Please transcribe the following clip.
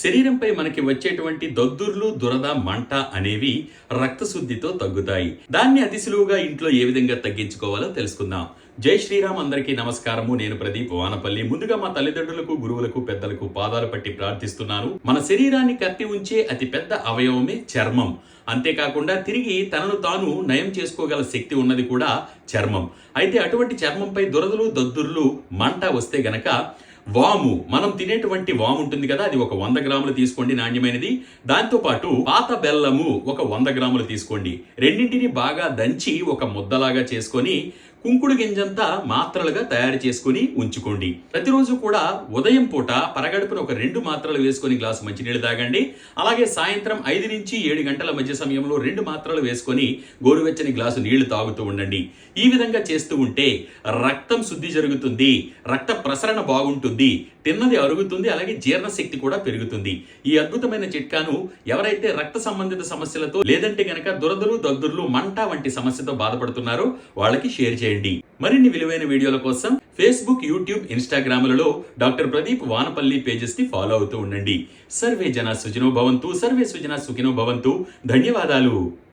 శరీరంపై మనకి వచ్చేటువంటి దద్దుర్లు, దురద, మంట అనేవి రక్తశుద్ధితో తగ్గుతాయి. దాన్ని అతి సులువుగా ఇంట్లో ఏ విధంగా తగ్గించుకోవాలో తెలుసుకుందాం. జై శ్రీరామ్. అందరికీ నమస్కారము. నేను ప్రదీప్ వానపల్లి. ముందుగా మా తల్లిదండ్రులకు, గురువులకు, పెద్దలకు పాదాలు పట్టి ప్రార్థిస్తున్నాను. మన శరీరాన్ని కప్పి ఉంచే అతి పెద్ద అవయవమే చర్మం. అంతేకాకుండా తిరిగి తనను తాను నయం చేసుకోగల శక్తి ఉన్నది కూడా చర్మం. అయితే అటువంటి చర్మంపై దురదలు, దద్దుర్లు, మంట వస్తే గనక వాము, మనం తినేటువంటి వాము ఉంటుంది కదా, అది ఒక 100 గ్రాములు తీసుకోండి, నాణ్యమైనది. దాంతో పాటు పాత బెల్లము ఒక 100 గ్రాములు తీసుకోండి. రెండింటిని బాగా దంచి ఒక ముద్దలాగా చేసుకొని కుంకుడు గింజంతా మాత్రలుగా తయారు చేసుకుని ఉంచుకోండి. ప్రతిరోజు కూడా ఉదయం పూట పరగడుపున ఒక 2 మాత్రలు వేసుకొని గ్లాసు మంచినీళ్ళు తాగండి. అలాగే సాయంత్రం 5 నుంచి 7 గంటల మధ్య సమయంలో 2 మాత్రలు వేసుకొని గోరువెచ్చని గ్లాసు నీళ్లు తాగుతూ ఉండండి. ఈ విధంగా చేస్తూ ఉంటే రక్తం శుద్ధి జరుగుతుంది, రక్త ప్రసరణ బాగుంటుంది, తిన్నది అరుగుతుంది, అలాగే జీర్ణశక్తి కూడా పెరుగుతుంది. ఈ అద్భుతమైన చిట్కాను ఎవరైతే రక్త సంబంధిత సమస్యలతో, లేదంటే గనక దురదలు, దద్దుర్లు, మంట వంటి సమస్యతో బాధపడుతున్నారో వాళ్ళకి షేర్ చేయండి. మరిన్ని విలువైన వీడియోల కోసం ఫేస్బుక్, యూట్యూబ్, ఇన్స్టాగ్రామ్లలో డాక్టర్ ప్రదీప్ వానపల్లి పేజెస్ ని ఫాలో అవుతూ ఉండండి. సర్వే జన సుఖినో భవంతు, సర్వే సుజన సుఖినో భవంతు. ధన్యవాదాలు.